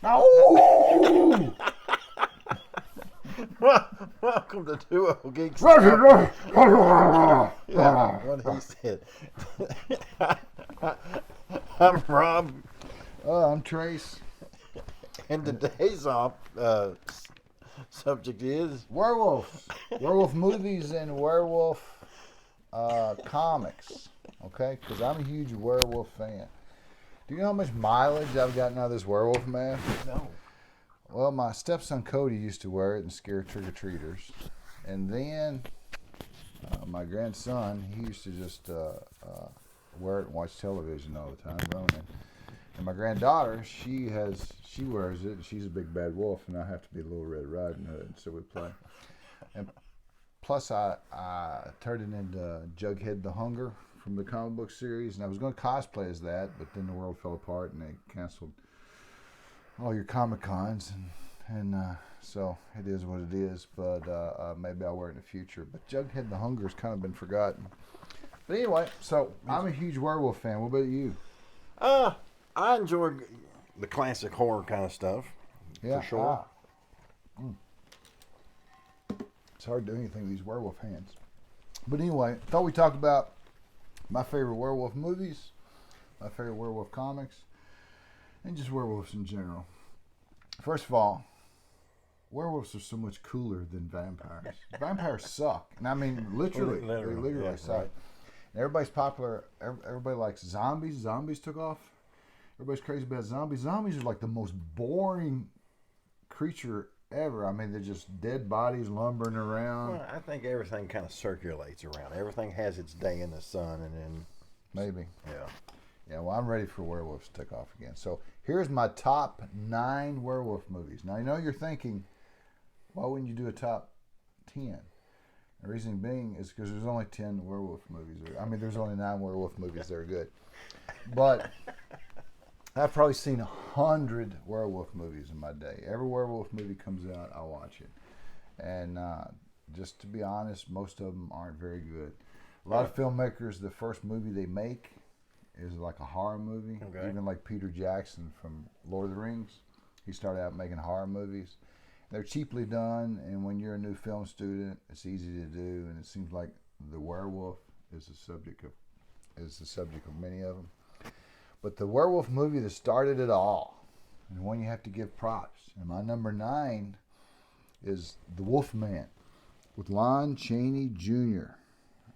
Oh! Welcome to Duo Geeks. Yeah, What he said. I'm Rob, I'm Trace. and today's subject is Werewolves. Werewolf movies and werewolf comics. Okay? Because I'm a huge werewolf fan. Do you know how much mileage I've gotten out of this werewolf mask? no. Well, my stepson Cody used to wear it and scare trick-or-treaters. And then my grandson, he used to just wear it and watch television all the time, Ronan. And my granddaughter, she wears it, and she's a big bad wolf, and I have to be Little Red Riding Hood, so we play. And plus, I turned it into Jughead the Hunger from the comic book series, and I was going to cosplay as that, but then the world fell apart, and they canceled all your Comic Cons, and so it is what it is. But maybe I'll wear it in the future. But Jughead the Hunger has kind of been forgotten. But anyway, so I'm a huge werewolf fan. What about you? I enjoy the classic horror kind of stuff. Yeah, for sure. It's hard to do anything with these werewolf hands. But anyway, I thought we'd talk about my favorite werewolf movies, my favorite werewolf comics, and just werewolves in general. First of all, werewolves are so much cooler than vampires. Vampires suck. And I mean, literally, they literally suck. Right. And everybody's popular. Everybody likes zombies. Zombies took off. Everybody's crazy about zombies. Zombies are like the most boring creature ever. I mean, they're just dead bodies lumbering around. Well, I think everything kind of circulates around. Everything has its day in the sun, and then maybe. Yeah. Yeah, well, I'm ready for werewolves to take off again. So here's my top 9 werewolf movies. Now, I know you're thinking, why wouldn't you do a top 10? The reason being is because there's only 10 werewolf movies. I mean, there's only 9 werewolf movies that are good. But I've probably seen 100 werewolf movies in my day. Every werewolf movie comes out, I'll watch it. And just to be honest, most of them aren't very good. A lot of filmmakers, the first movie they make is like a horror movie. Okay. Even like Peter Jackson from Lord of the Rings, he started out making horror movies. They're cheaply done, and when you're a new film student, it's easy to do. And it seems like the werewolf is the subject of many of them. But the werewolf movie that started it all, and one you have to give props. And my number 9 is The Wolfman with Lon Chaney Jr.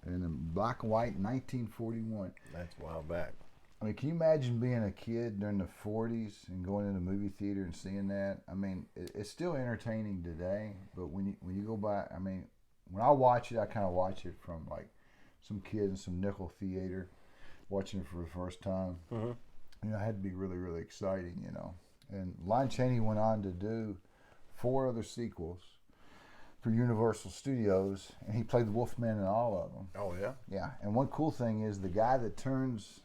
in black and white 1941. That's a while back. I mean, can you imagine being a kid during the 40s and going in a movie theater and seeing that? I mean, it's still entertaining today, but when you go by, I mean, when I watch it, I kind of watch it from like some kid in some nickel theater watching it for the first time. Mm-hmm. You know, it had to be really, really exciting, you know. And Lon Chaney went on to do 4 other sequels for Universal Studios, and he played the Wolfman in all of them. Oh, yeah? Yeah, and one cool thing is the guy that turns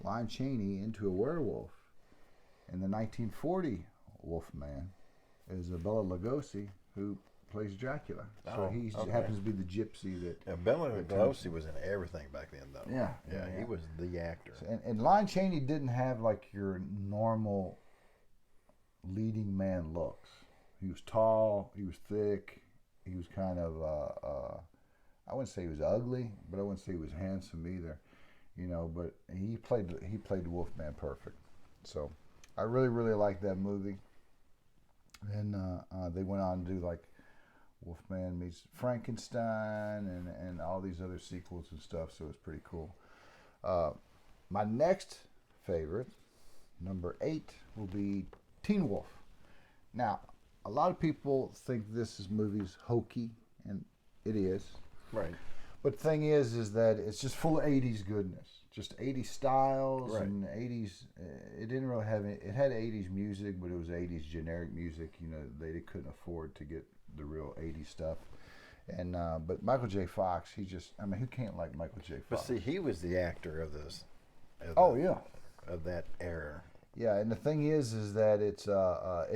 Lon Chaney into a werewolf in the 1940 Wolfman is Bela Lugosi, who plays Dracula. So he happens to be the gypsy that... Yeah, Bela Lugosi was in everything back then, though. Yeah. He was the actor. And Lon Chaney didn't have like your normal leading man looks. He was tall, he was thick, he was kind of, I wouldn't say he was ugly, but I wouldn't say he was handsome either, you know, but he played the Wolfman perfect. So I really, really liked that movie. And they went on to do like Wolfman meets Frankenstein and all these other sequels and stuff, so it's pretty cool. My next favorite, number 8, will be Teen Wolf. Now, a lot of people think this movie's hokey, and it is. Right. But the thing is that it's just full of 80s goodness. Just 80s styles, right. And 80s, it didn't really have it had 80s music, but it was 80s generic music. You know, they couldn't afford to get the real 80s stuff. And but Michael J. Fox, who can't like Michael J. Fox? But see, he was the actor of this. Of that era. Yeah, and the thing is that it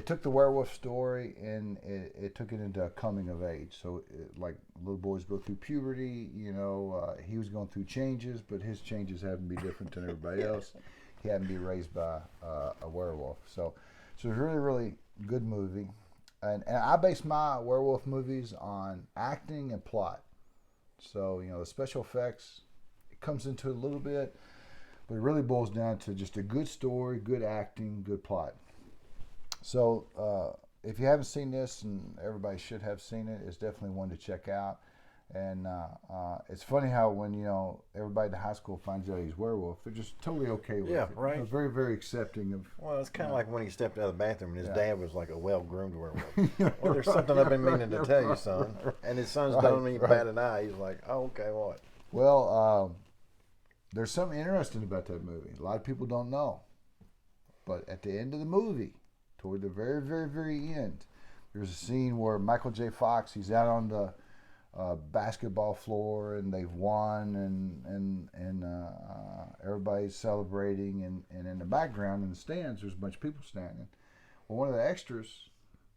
took the werewolf story and it took it into a coming of age. So like little boys go through puberty, you know, he was going through changes, but his changes happen to be different than everybody else. He happened to be raised by a werewolf. So So it's a really, really good movie. And I base my werewolf movies on acting and plot. So, the special effects, it comes into it a little bit, but it really boils down to just a good story, good acting, good plot. So, if you haven't seen this, and everybody should have seen it, it's definitely one to check out. And it's funny how when, everybody in high school finds out he's werewolf, they're just totally okay with it. Yeah, right. They're very, very accepting of. Well, it's kind of like when he stepped out of the bathroom and his dad was like a well-groomed werewolf. Yeah, Well, there's something I've been meaning to tell you, son. And his son's don't even bat an eye. He's like, oh, okay, what? Well, there's something interesting about that movie. A lot of people don't know. But at the end of the movie, toward the very, very, very end, there's a scene where Michael J. Fox, he's out on the basketball floor and they've won and everybody's celebrating, and in the background in the stands there's a bunch of people standing. Well, one of the extras,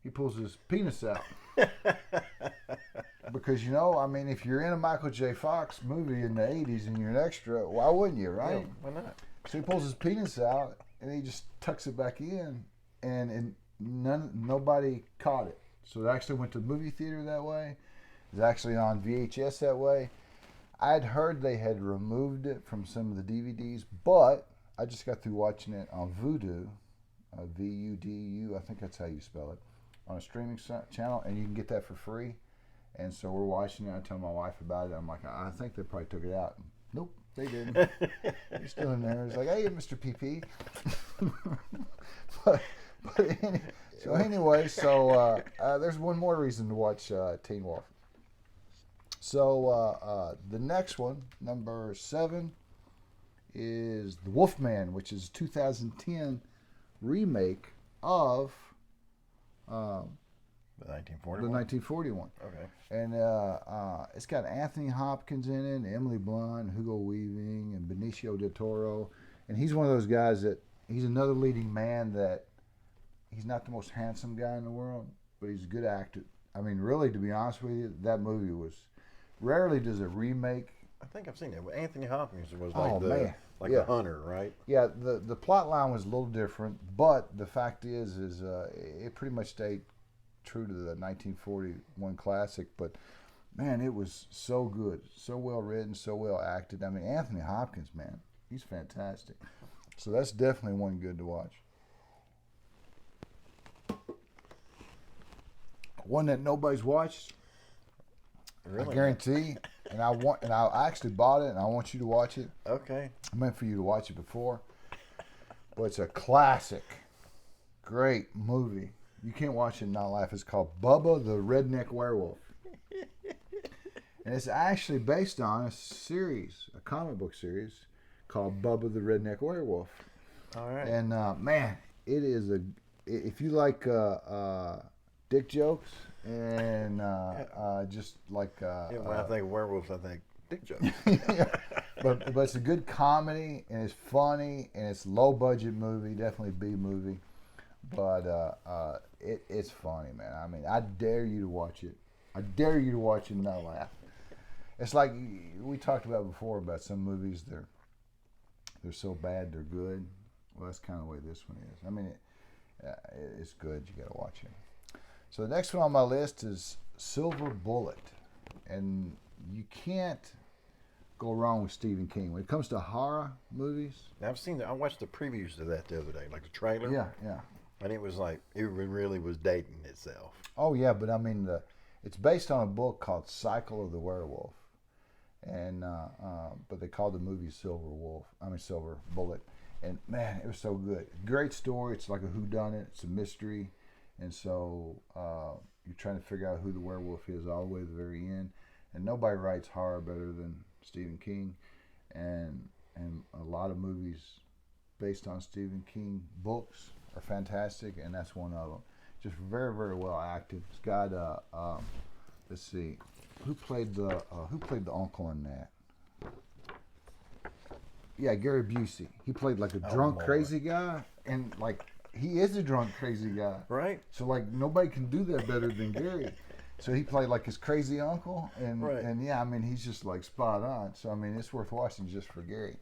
he pulls his penis out. Because if you're in a Michael J. Fox movie in the 80s and you're an extra, why wouldn't you, right? Yeah, why not? So he pulls his penis out and he just tucks it back in, and nobody caught it. So it actually went to the movie theater that way. It's actually on VHS that way. I'd heard they had removed it from some of the DVDs, but I just got through watching it on Vudu, V-U-D-U, I think that's how you spell it, on a streaming channel, and you can get that for free. And so we're watching it. I tell my wife about it. I'm like, I think they probably took it out. Nope, they didn't. They're still in there. It's like, hey, Mr. PP. Anyway, there's one more reason to watch Teen Wolf. So the next one, number 7, is The Wolfman, which is a 2010 remake of The 1941? The 1941. Okay. And it's got Anthony Hopkins in it, and Emily Blunt, Hugo Weaving, and Benicio del Toro. And he's one of those guys that, he's another leading man that, he's not the most handsome guy in the world, but he's a good actor. I mean, really, to be honest with you, that movie was, rarely does a remake. I think I've seen it. Anthony Hopkins was the hunter, right? Yeah, the plot line was a little different, but the fact is it pretty much stayed true to the 1941 classic. But man, it was so good, so well written, so well acted. I mean, Anthony Hopkins, man, he's fantastic. So that's definitely one good to watch. One that nobody's watched, Really? I guarantee. And I actually bought it, and I want you to watch it. Okay. I meant for you to watch it before, but it's a classic, great movie. You can't watch it and not laugh. It's called Bubba the Redneck Werewolf, and it's actually based on a comic book series called Bubba the Redneck Werewolf. All right. And man, it is if you like dick jokes and just like when I think werewolves, I think dick jokes. yeah. But it's a good comedy, and it's funny, and it's low budget movie, definitely B movie, but it's funny, man. I mean, I dare you to watch it. I dare you to watch it and not laugh. It's like we talked about before about some movies, they're so bad they're good. Well, that's kind of the way this one is. I mean, it's good. You got to watch it. So the next one on my list is Silver Bullet, and you can't go wrong with Stephen King when it comes to horror movies. Now, I watched the previews to that the other day, like the trailer. Yeah. And it was like, it really was dating itself. Oh yeah, but I mean, it's based on a book called Cycle of the Werewolf, and but they called the movie Silver Bullet, and man, it was so good. Great story. It's like a whodunit. It's a mystery. And so you're trying to figure out who the werewolf is all the way to the very end. And nobody writes horror better than Stephen King. And a lot of movies based on Stephen King books are fantastic, and that's one of them. Just very, very well acted. It's got let's see, who played the uncle in that? Yeah, Gary Busey. He played like a drunk, crazy guy, and like. He is a drunk, crazy guy. Right. So, like, nobody can do that better than Gary. So he played, like, his crazy uncle. And yeah, I mean, he's just, like, spot on. So, I mean, it's worth watching just for Gary.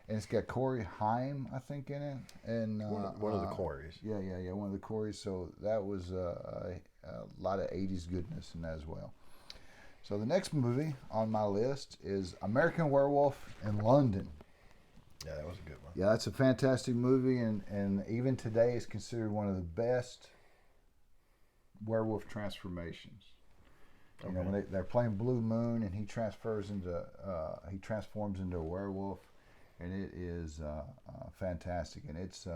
and it's got Corey Haim, I think, in it, and One of the Coreys. Yeah, one of the Coreys. So that was a lot of '80s goodness in that as well. So the next movie on my list is American Werewolf in London. Yeah, that was a good one. Yeah, that's a fantastic movie, and even today is considered one of the best werewolf transformations. You know, when they're playing Blue Moon, and he transforms into a werewolf, and it is fantastic. And it's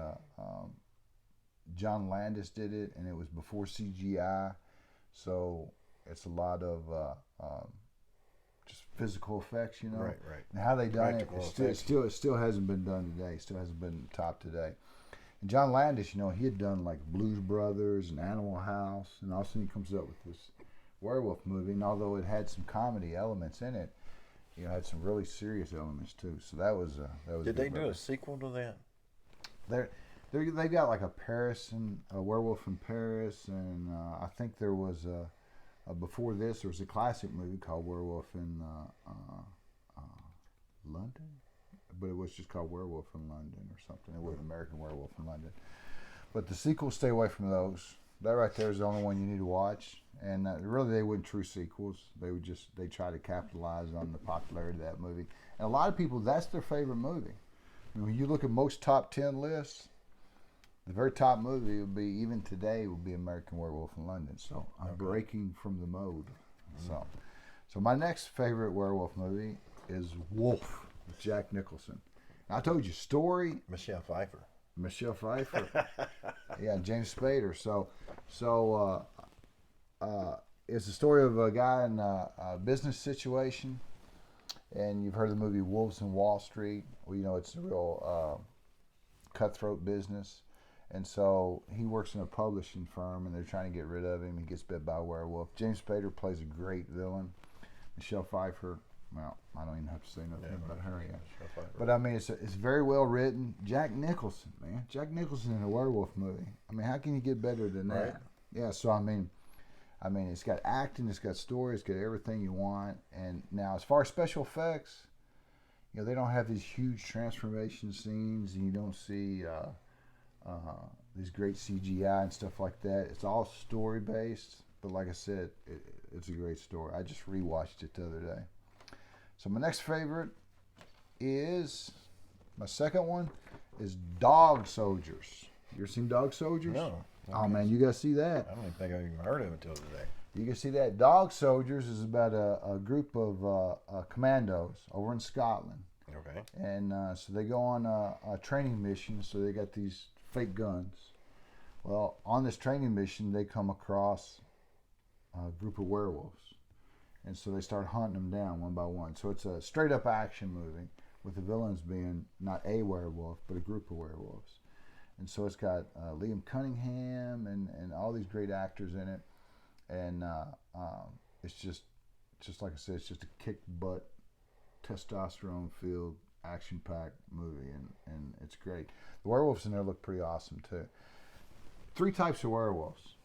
John Landis did it, and it was before CGI, so it's a lot of just physical effects, you know. Right. And how they done it, it still hasn't been done today. It still hasn't been topped today. And John Landis, you know, he had done like Blues Brothers and Animal House, and all of a sudden he comes up with this werewolf movie, and although it had some comedy elements in it, you know, it had some really serious elements too. So that was Did they do a sequel to that? They got like a werewolf in Paris, and I think there was before this there was a classic movie called Werewolf in London, but it was just called Werewolf in London or something. It wasn't American Werewolf in London. But the sequels, stay away from those. That right there is the only one you need to watch. And really, they weren't true sequels. They try to capitalize on the popularity of that movie. And a lot of people, that's their favorite movie. I mean, when you look at most top 10 lists, the very top movie would be, even today, would be American Werewolf in London. So I'm breaking from the mode. So my next favorite werewolf movie is Wolf with Jack Nicholson. And I told you, story. Michelle Pfeiffer. Yeah, James Spader. So it's a story of a guy in a business situation, and you've heard of the movie Wolves in Wall Street. Well, you know, it's a real cutthroat business, and so he works in a publishing firm, and they're trying to get rid of him. He gets bit by a werewolf. James Spader plays a great villain. Michelle Pfeiffer, well, I don't even have to say nothing about her yet. But I mean, it's very well written. Jack Nicholson, man. Jack Nicholson in a werewolf movie. I mean, how can you get better than that? Right. Yeah, so I mean, it's got acting, it's got story, it's got everything you want. And now, as far as special effects, you know, they don't have these huge transformation scenes, and you don't see these great CGI and stuff like that. It's all story based, but like I said, it's a great story. I just rewatched it the other day. So my next favorite is, my second one is Dog Soldiers. You ever seen Dog Soldiers? No. Oh man, you gotta see that. I don't even think I've even heard of it until today. You can see that. Dog Soldiers is about a group of commandos over in Scotland. Okay. And so they go on a training mission, so they got these fake guns. Well, on this training mission, they come across a group of werewolves. And so they start hunting them down one by one. So it's a straight up action movie with the villains being not a werewolf, but a group of werewolves. And so it's got Liam Cunningham and all these great actors in it. And it's just like I said, it's just a kick butt, testosterone filled, action packed movie. And it's great. The werewolves in there look pretty awesome too. 3 types of werewolves.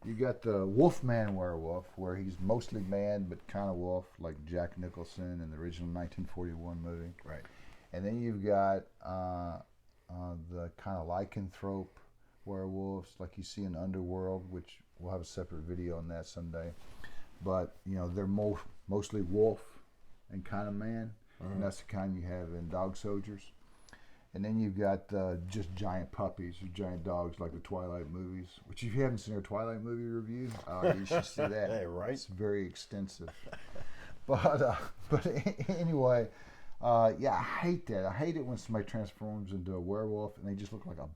You got the Wolfman werewolf, where he's mostly man but kind of wolf, like Jack Nicholson in the original 1941 movie. Right. And then you've got the kind of lycanthrope werewolves, like you see in Underworld, which we'll have a separate video on that someday. But you know, they're mostly wolf and kind of man, and that's the kind you have in Dog Soldiers. And then you've got just giant puppies or giant dogs, like the Twilight movies. Which, if you haven't seen our Twilight movie review, you should see that. Hey, right? It's very extensive. But anyway, yeah, I hate that. I hate it when somebody transforms into a werewolf and they just look like a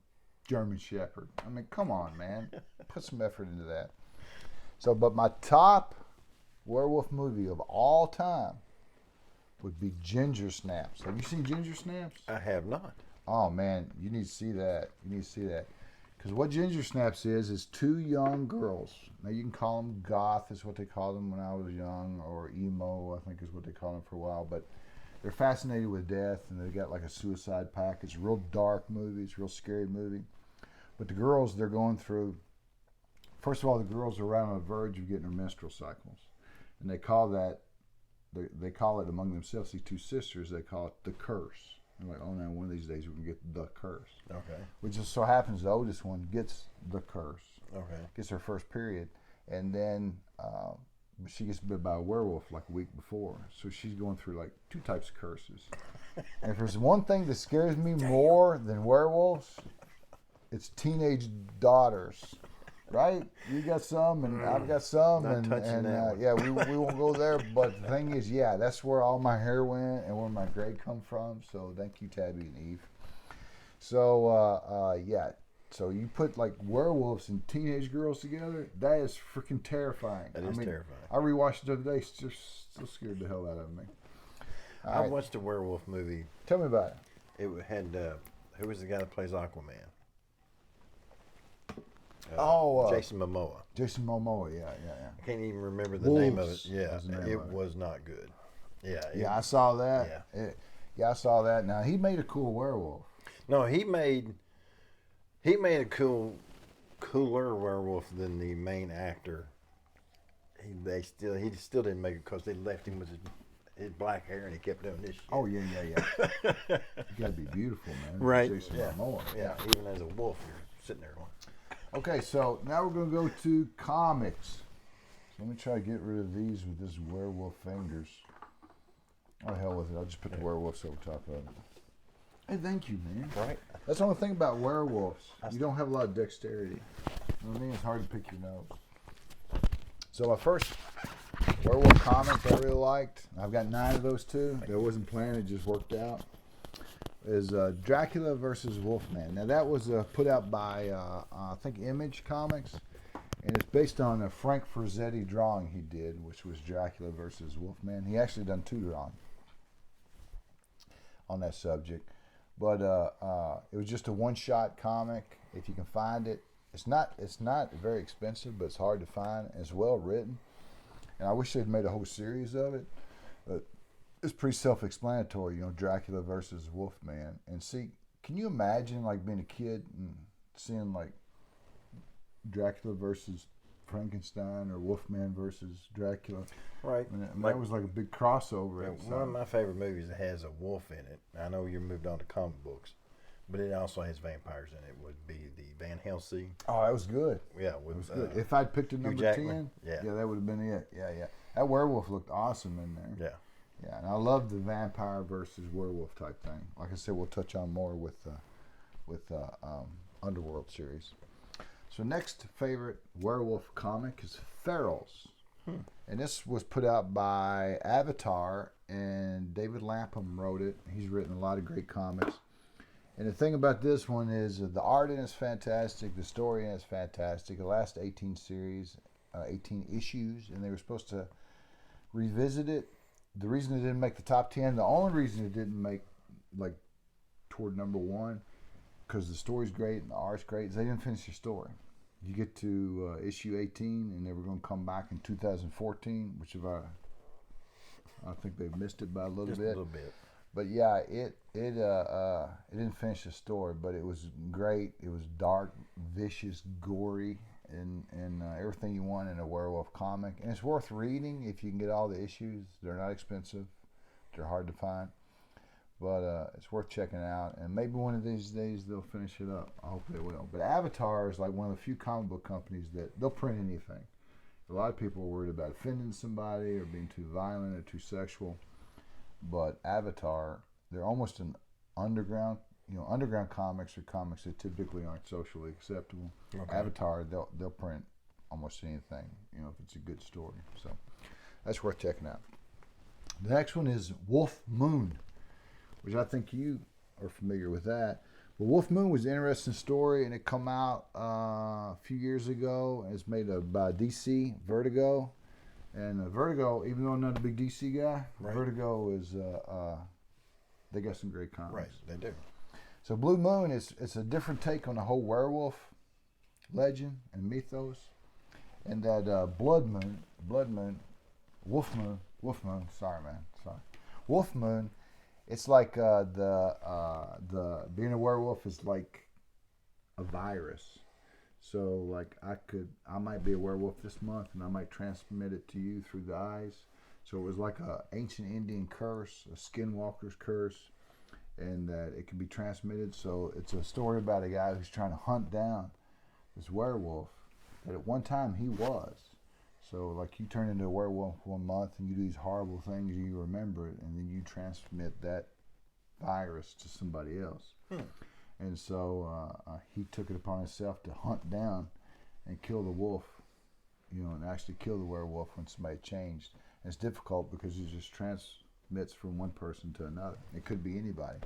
German Shepherd. I mean, come on, man, put some effort into that. So, but my top werewolf movie of all time would be Gingersnaps. Have you seen Gingersnaps? I have not. Oh man, you need to see that. You need to see that. Because what Gingersnaps is 2 young girls. Now you can call them goth, is what they called them when I was young, or emo, I think is what they called them for a while. But they're fascinated with death, and they got like a suicide pact. It's a real dark movie. It's a real scary movie. But the girls, they're going through, first of all, the girls are right on the verge of getting their menstrual cycles. And they call that, they call it among themselves, these 2 sisters, they call it the curse. I'm like, oh no, one of these days we're gonna get the curse. Okay. Which just so happens the oldest one gets the curse. Okay. Gets her first period, and then she gets bit by a werewolf like a week before. So she's going through like 2 types of curses. And if there's one thing that scares me more than werewolves, it's teenage daughters. Right? You got some, and I've got some, Not touching that one. yeah, we won't go there. But the thing is, yeah, that's where all my hair went and where my gray come from. So thank you, Tabby and Eve. So yeah, so you put like werewolves and teenage girls together. That is freaking terrifying. That is terrifying. I rewatched it the other day. Still scared the hell out of me. I watched a werewolf movie. Tell me about it. It had who was the guy that plays Aquaman? Jason Momoa. Jason Momoa, yeah. I can't even remember the Wolves name of it. Yeah, was the name it of it. was not good. Yeah. Yeah, I saw that. I saw that. Now he made a cool werewolf. No, he made a cooler werewolf than the main actor. He still didn't make it because they left him with his black hair and he kept doing this shit. Oh yeah. You gotta be beautiful, man. Right. Jason Yeah. Momoa. Yeah. Even as a wolf, you're sitting there going. Okay, so now we're gonna go to comics. So let me try to get rid of these with this werewolf fingers. Oh hell with it! I'll just put the werewolves over top of it. Hey, thank you, man. Right. That's the only thing about werewolves. You don't have a lot of dexterity. You know what I mean? It's hard to pick your nose. So my first werewolf comic I really liked, I've got 9 of those too. That wasn't planned, it just worked out, is Dracula versus Wolfman. Now that was put out by, I think, Image Comics. And it's based on a Frank Frazzetti drawing he did, which was Dracula versus Wolfman. He actually done 2 drawings on that subject. But it was just a one-shot comic. If you can find it, it's not very expensive, but it's hard to find. And it's well written, and I wish they'd made a whole series of it. But it's pretty self-explanatory, you know, Dracula versus Wolfman. And see, can you imagine like being a kid and seeing like Dracula versus Frankenstein or Wolfman versus Dracula? Right. That was like a big crossover. One of my favorite movies that has a wolf in it. I know you moved on to comic books, but it also has vampires in it. Would be the Van Helsing. Oh, that was good. Yeah, It was good. If I'd picked a number 10, Jackman. Yeah, that would have been it. Yeah. That werewolf looked awesome in there. Yeah, and I love the vampire versus werewolf type thing. Like I said, we'll touch on more with Underworld series. So next favorite werewolf comic is Ferals. And this was put out by Avatar, and David Lapham wrote it. He's written a lot of great comics. And the thing about this one is the art in it is fantastic, the story in it is fantastic. The last 18 issues, and they were supposed to revisit it. The reason it didn't make the top 10, the only reason it didn't make like toward number 1, because the story's great and the art's great, is they didn't finish the story. You get to issue 18, and they were going to come back in 2014, which I think they missed it by a little bit. A little bit. But yeah, it didn't finish the story, but it was great. It was dark, vicious, gory, and everything you want in a werewolf comic. And it's worth reading if you can get all the issues. They're not expensive. They're hard to find. But it's worth checking out. And maybe one of these days they'll finish it up. I hope they will. But Avatar is like one of the few comic book companies that they'll print anything. A lot of people are worried about offending somebody or being too violent or too sexual. But Avatar, they're almost an underground. You know, underground comics are comics that typically aren't socially acceptable. Okay. Avatar, they'll print almost anything, you know, if it's a good story. So that's worth checking out. The next one is Wolf Moon, which I think you are familiar with that. But Wolf Moon was an interesting story, and it come out a few years ago. It's made by DC, Vertigo. And Vertigo, even though I'm not a big DC guy, right. Vertigo is, they got some great comics. Right, they do. So Blue Moon, it's a different take on the whole werewolf legend and mythos. And that Wolf Moon, Wolf Moon, it's like the being a werewolf is like a virus. So like I might be a werewolf this month, and I might transmit it to you through the eyes. So it was like a ancient Indian curse, a skinwalker's curse, and that it can be transmitted. So it's a story about a guy who's trying to hunt down this werewolf that at one time he was. So like you turn into a werewolf 1 month and you do these horrible things, you remember it, and then you transmit that virus to somebody else. And so he took it upon himself to hunt down and kill the wolf, and actually kill the werewolf when somebody changed. And it's difficult because it just transmits from one person to another. It could be anybody.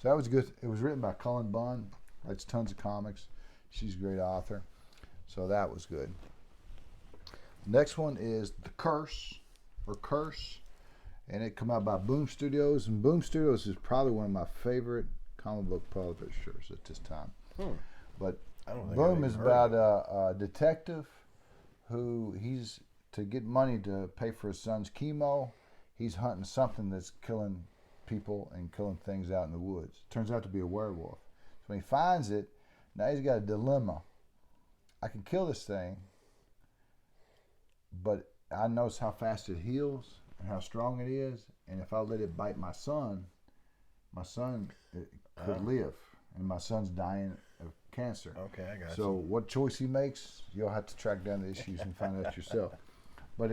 So that was good. It was written by Cullen Bunn. Writes tons of comics. She's a great author. So that was good. The next one is The Curse, and it come out by Boom Studios. And Boom Studios is probably one of my favorite comic book publishers at this time. But Boom is about a detective who he's to get money to pay for his son's chemo. He's hunting something that's killing people and killing things out in the woods. Turns out to be a werewolf. So when he finds it, now he's got a dilemma. I can kill this thing, but I notice how fast it heals and how strong it is. And if I let it bite my son could live. And my son's dying of cancer. Okay, I got you. So what choice he makes, you'll have to track down the issues and find out yourself. But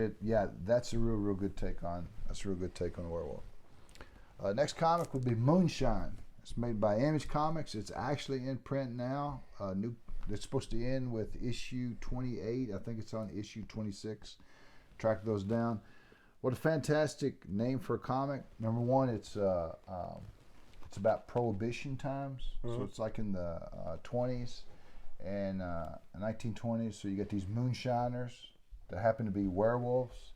that's a real good take on. That's a real good take on the werewolf. Next comic would be Moonshine. It's made by Image Comics. It's actually in print now. It's supposed to end with issue 28. I think it's on issue 26. Track those down. What a fantastic name for a comic. Number one, it's about Prohibition times. So it's like in the 20s and 1920s. So you got these moonshiners that happen to be werewolves.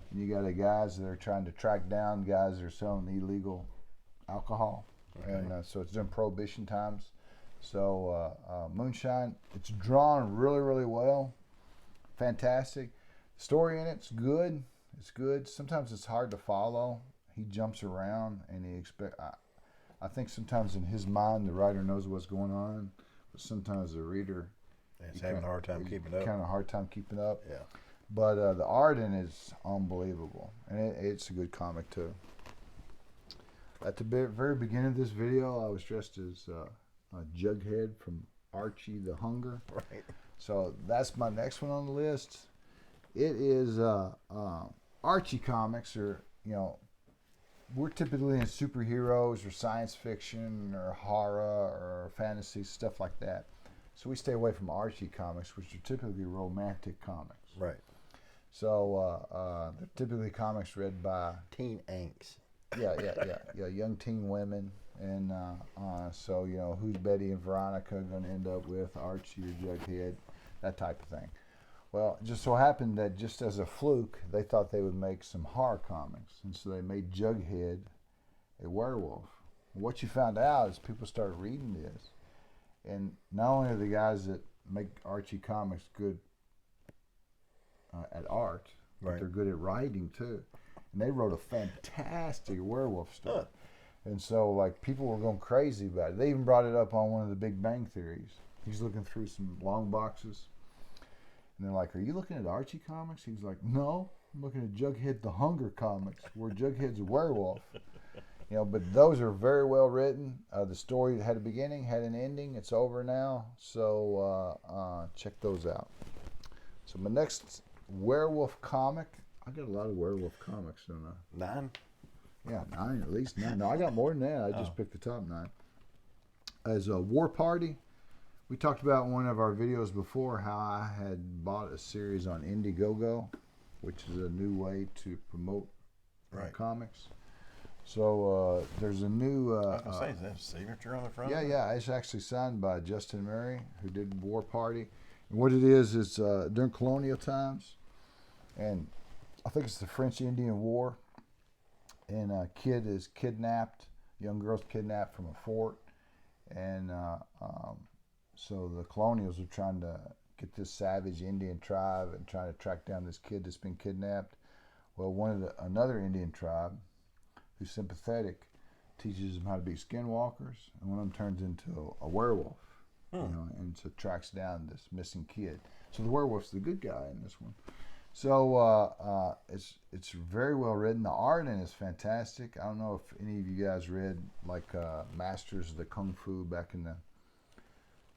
And you got the guys that are trying to track down guys that are selling illegal alcohol. Okay. And so it's during Prohibition times. So Moonshine, it's drawn really well. Fantastic. Story in it's good. It's good. Sometimes it's hard to follow. He jumps around and I think sometimes in his mind the writer knows what's going on, but sometimes the reader is having a hard time keeping up. Kind of hard time keeping up. Yeah. But the Arden is unbelievable, and it's a good comic too. At the very beginning of this video, I was dressed as Jughead from Archie the Hunger. Right. So that's my next one on the list. It is Archie comics, or we're typically in superheroes or science fiction or horror or fantasy, stuff like that. So we stay away from Archie comics, which are typically romantic comics. Right. So they're typically comics read by teen angst. Yeah, young teen women. And so, who's Betty and Veronica going to end up with, Archie or Jughead, that type of thing. Well, it just so happened that just as a fluke, they thought they would make some horror comics. And so they made Jughead a werewolf. And what you found out is people started reading this. And not only are the guys that make Archie comics good at art, but they're good at writing too. And they wrote a fantastic werewolf story. And so, like, people were going crazy about it. They even brought it up on one of the Big Bang Theories. He's looking through some long boxes. And they're like, are you looking at Archie comics? He's like, no, I'm looking at Jughead the Hunger comics, where Jughead's a werewolf. But those are very well written. The story had a beginning, had an ending. It's over now. So check those out. So my next werewolf comic, I got a lot of werewolf comics, don't I? 9? Yeah, 9, at least 9. No, I got more than that. I just picked the top 9. As a War Party, we talked about in one of our videos before how I had bought a series on Indiegogo, which is a new way to promote comics. So there's a new... I was going to say, is that a signature on the front? Yeah. It's actually signed by Justin Murray, who did War Party. And what it is during colonial times, and I think it's the French-Indian War, and a kid is kidnapped, young girl's kidnapped from a fort, and so the colonials are trying to get this savage Indian tribe and trying to track down this kid that's been kidnapped. Well, another Indian tribe who's sympathetic teaches them how to be skinwalkers, and one of them turns into a werewolf, and so tracks down this missing kid. So the werewolf's the good guy in this one. So it's very well written. The Arden is fantastic. I don't know if any of you guys read like Masters of the Kung Fu back in the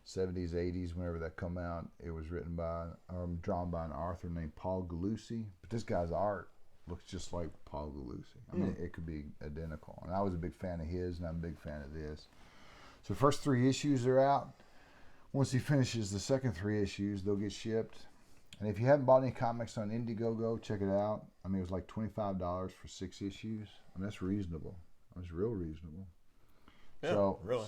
70s, 80s, whenever that come out. It was written by or drawn by an author named Paul Galusi. But this guy's art looks just like Paul Galusi. I mean, it could be identical. And I was a big fan of his, and I'm a big fan of this. So the first 3 issues are out. Once he finishes the second 3 issues, they'll get shipped. And if you haven't bought any comics on Indiegogo, check it out. I mean, it was like $25 for 6 issues. I mean, that's reasonable. That's real reasonable. Yeah, really.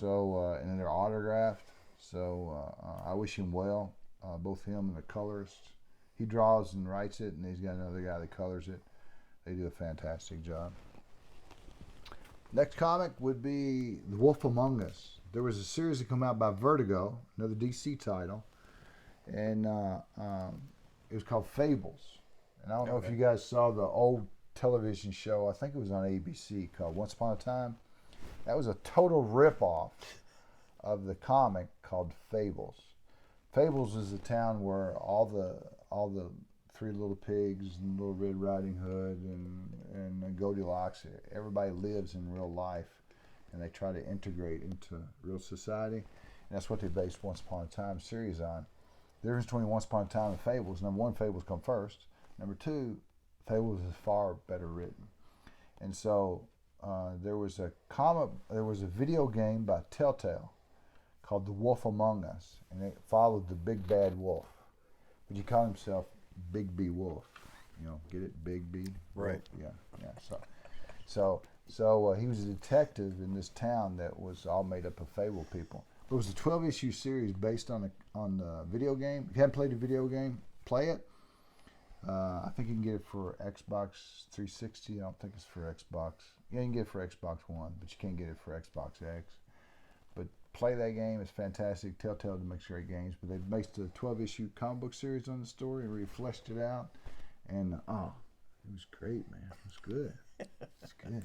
And then they're autographed. So I wish him well, both him and the colorist. He draws and writes it, and he's got another guy that colors it. They do a fantastic job. Next comic would be The Wolf Among Us. There was a series that came out by Vertigo, another DC title, and it was called Fables. And I don't know if you guys saw the old television show, I think it was on ABC, called Once Upon a Time. That was a total ripoff of the comic called Fables. Fables is a town where all the 3 little pigs and Little Red Riding Hood and Goldilocks, everybody lives in real life, and they try to integrate into real society. And that's what they based Once Upon a Time series on. The difference between Once Upon a Time and Fables: number 1, Fables come first. Number 2, Fables is far better written. And so there was a video game by Telltale called The Wolf Among Us, and it followed the big bad wolf. But he called himself Big B Wolf. You know, get it? Big B? Right. Yeah. So he was a detective in this town that was all made up of fable people. It was a 12-issue series based on the video game. If you haven't played the video game, play it. I think you can get it for Xbox 360. I don't think it's for Xbox. Yeah, you can get it for Xbox One, but you can't get it for Xbox X. But play that game. It's fantastic. Telltale makes great games. But they based a 12-issue comic book series on the story and really fleshed it out. And, it was great, man. It was good. It's good.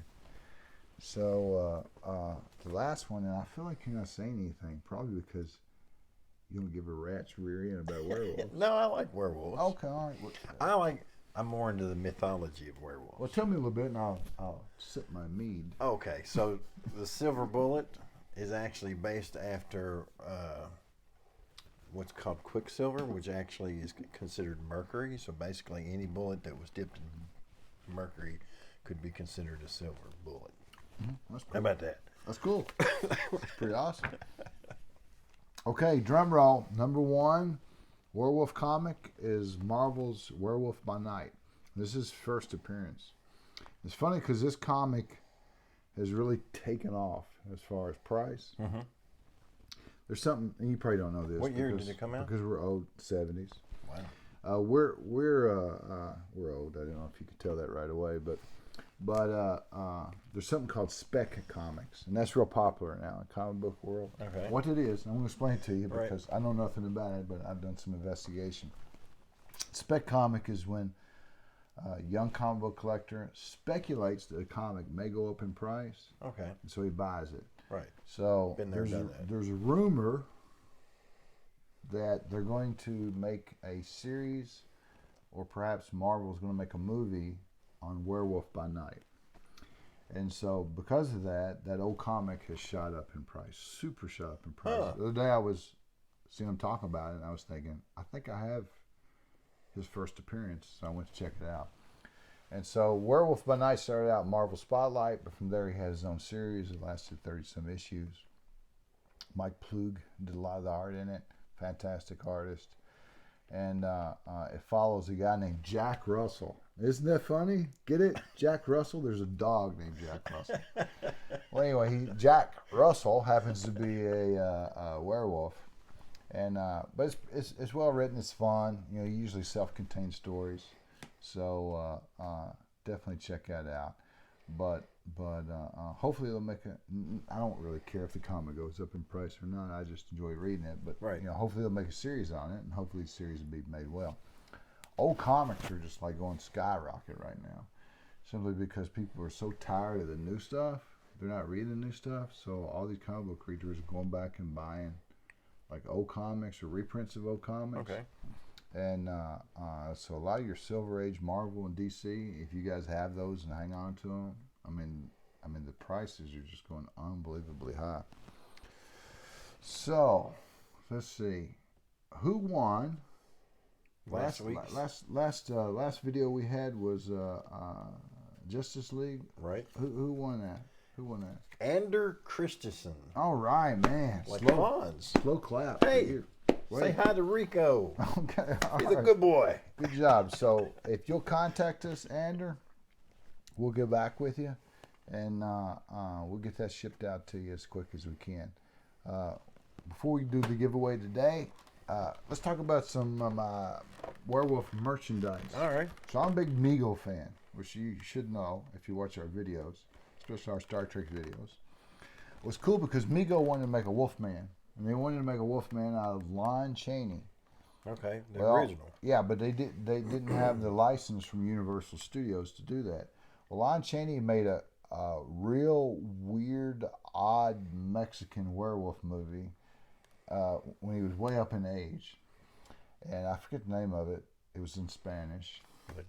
So, the last one, and I feel like you're not saying anything, probably because you don't give a rat's rear end about werewolves. No, I like werewolves. Okay, all right. I'm more into the mythology of werewolves. Well, tell me a little bit, and I'll sip my mead. Okay, so the Silver Bullet is actually based after what's called Quicksilver, which actually is considered mercury. So basically, any bullet that was dipped in mercury could be considered a silver bullet. Mm-hmm. That's cool. How about that? That's cool. That's pretty awesome. Okay, drum roll. Number 1 werewolf comic is Marvel's Werewolf by Night. This is his first appearance. It's funny because this comic has really taken off as far as price. Mm-hmm. There's something, and you probably don't know this. What year did it come out? Because we're old, 70s. Wow. We're old. I don't know if you could tell that right away, but there's something called Spec Comics, and that's real popular now in the comic book world. Okay. What it is, I'm going to explain it to you because Right. I know nothing about it, but I've done some investigation. Spec Comic is when a young comic book collector speculates that a comic may go up in price, Okay. and so he buys it. Right. So Been there, done that. there's a rumor that they're going to make a series, or perhaps Marvel's going to make a movie on Werewolf by Night. And so because of that, that old comic has shot up in price, super shot up in price. Huh. The other day I was seeing him talk about it, and I was thinking, I think I have his first appearance, so I went to check it out. And so Werewolf by Night started out Marvel Spotlight, but from there he had his own series. It lasted 30-some issues. Mike Plug did a lot of the art in it. Fantastic artist. And it follows a guy named Jack Russell. Isn't that funny? Get it? Jack Russell? There's a dog named Jack Russell. Well, anyway, Jack Russell happens to be a werewolf. And but it's well written. It's fun. You know, usually self-contained stories. So definitely check that out. But hopefully they'll make a. I don't really care if the comic goes up in price or not. I just enjoy reading it. But Right. you know, hopefully they'll make a series on it, and hopefully the series will be made well. Old comics are just like going skyrocket right now, simply because people are so tired of the new stuff. They're not reading the new stuff, so all these comic book readers are going back and buying like old comics or reprints of old comics. Okay. And so a lot of your Silver Age Marvel and DC, if you guys have those and hang on to them, I mean the prices are just going unbelievably high. So let's see, who won? Last video we had was Justice League. Right. Who won that? Who won that? Ander Christensen. All right, man. Like slow clap. Hey, say hi to Rico. Okay, he's a good boy. Good job. So if you'll contact us, Ander, we'll get back with you, and we'll get that shipped out to you as quick as we can. Before we do the giveaway today, let's talk about some werewolf merchandise. All right. So I'm a big Mego fan, which you should know if you watch our videos, especially our Star Trek videos. It was cool because Mego wanted to make a Wolfman, and they wanted to make a Wolfman out of Lon Chaney. Okay, the original. Yeah, but they didn't have the license from Universal Studios to do that. Well, Lon Chaney made a real weird, odd Mexican werewolf movie when he was way up in age, and I forget the name of it. It was in Spanish,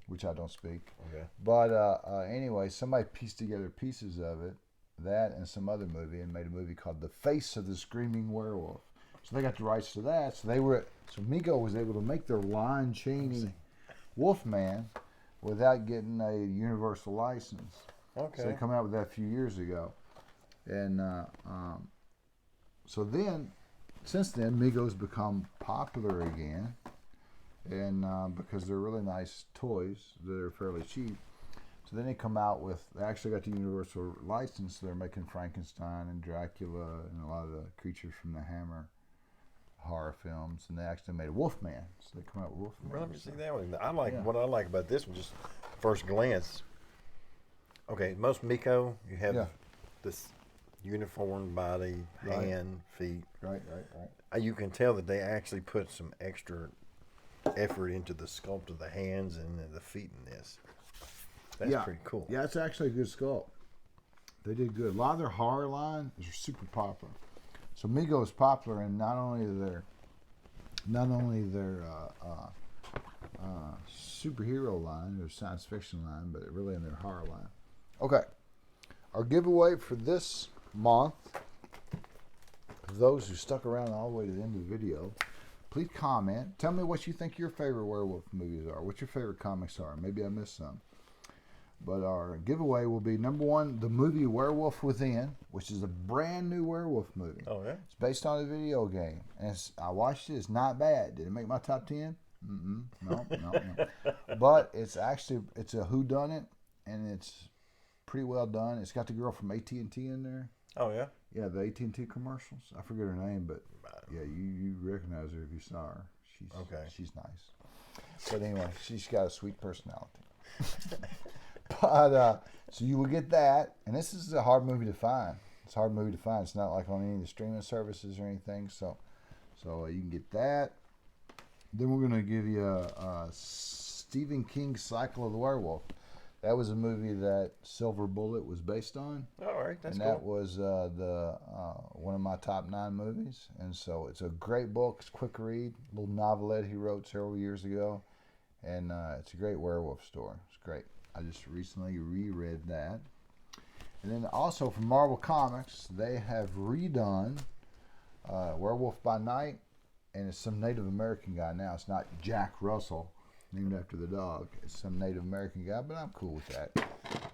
which I don't speak. Okay. But anyway, somebody pieced together pieces of it, that and some other movie, and made a movie called The Face of the Screaming Werewolf. So they got the rights to that. So Mego was able to make their Lon Chaney Wolfman without getting a Universal license. Okay. So they come out with that a few years ago, and so then, since then, Mego's become popular again, and because they're really nice toys that are fairly cheap. So then they actually got the Universal license. So they're making Frankenstein and Dracula and a lot of the creatures from the Hammer horror films, and they actually made a Wolfman. So they come out with Wolfman. Well, let me see that one. What I like about this one, just first glance. Okay, most Mego, you have this uniform body, hand, feet. Right. You can tell that they actually put some extra effort into the sculpt of the hands and the feet in this. That's pretty cool. Yeah, it's actually a good sculpt. They did good. A lot of their horror line is super popular. So Mego is popular in not only their superhero line or science fiction line, but really in their horror line. Okay, our giveaway for this month, for those who stuck around all the way to the end of the video, please comment. Tell me what you think your favorite werewolf movies are, what your favorite comics are. Maybe I missed some. But our giveaway will be, number one, the movie Werewolf Within, which is a brand new werewolf movie. Oh, yeah? It's based on a video game. And I watched it. It's not bad. Did it make my top 10? No. But it's a whodunit, and it's pretty well done. It's got the girl from AT&T in there. Oh, yeah? Yeah, the AT&T commercials. I forget her name, but yeah, you recognize her if you saw her. She's nice. But anyway, she's got a sweet personality. But so you will get that, and this is a hard movie to find. It's a hard movie to find. It's not like on any of the streaming services or anything. So you can get that. Then we're going to give you Stephen King's Cycle of the Werewolf. That was a movie that Silver Bullet was based on. All right, that's cool. And that was one of my top 9 movies. And so it's a great book. It's a quick read. A little novelette he wrote several years ago. And it's a great werewolf story. It's great. I just recently reread that. And then also from Marvel Comics, they have redone Werewolf by Night. And it's some Native American guy now. It's not Jack Russell, named after the dog. It's some Native American guy, but I'm cool with that.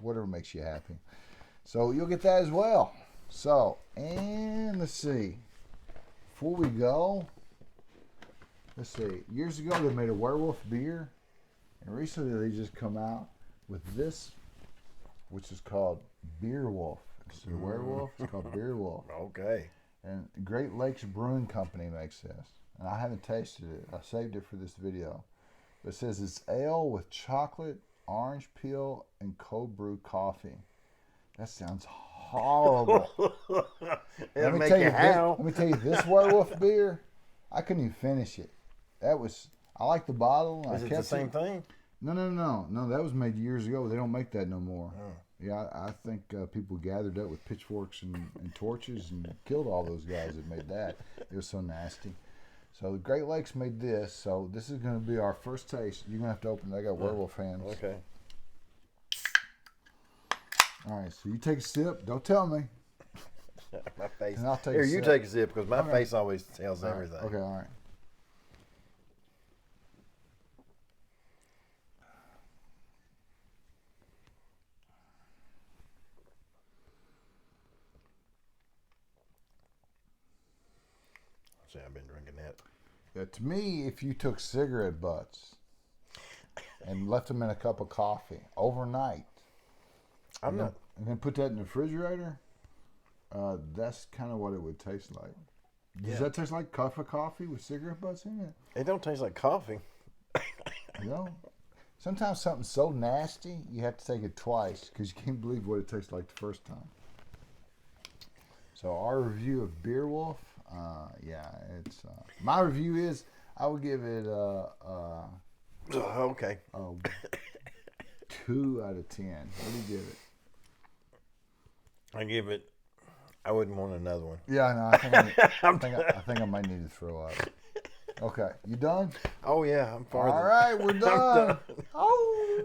Whatever makes you happy. So you'll get that as well. So, and let's see. Before we go, let's see. Years ago, they made a werewolf beer. And recently, they just come out with this, which is called Beer Wolf. It's a werewolf. It's called Beer Wolf. Okay. And Great Lakes Brewing Company makes this. And I haven't tasted it. I saved it for this video. But it says it's ale with chocolate, orange peel, and cold brew coffee. That sounds horrible. It'll make you howl. Let me tell you, this werewolf beer, I couldn't even finish it. I like the bottle. Is it the same thing? No. That was made years ago. They don't make that no more. Oh. Yeah, I think people gathered up with pitchforks and torches and killed all those guys that made that. It was so nasty. So the Great Lakes made this. So this is going to be our first taste. You're going to have to open it. I got werewolf hands. Okay. All right. So you take a sip. Don't tell me. My face. And I'll take Here, a you sip. take a sip because my Okay. face always tells All right. everything. Okay. All right. See, I've been drinking that. Yeah, to me, if you took cigarette butts and left them in a cup of coffee overnight, I'm not. and then put that in the refrigerator, that's kind of what it would taste like. Does that taste like cup of coffee with cigarette butts in it? It don't taste like coffee. You know? Sometimes something's so nasty, you have to take it twice because you can't believe what it tastes like the first time. So our review of Beer Wolf, it's my review is I would give it Okay. a 2 out of 10. What do you give it? I give it. I wouldn't want another one. Yeah, no, I think I might need to throw up. Okay, you done? Oh yeah, I'm farther. All right, we're done. I'm done. Oh.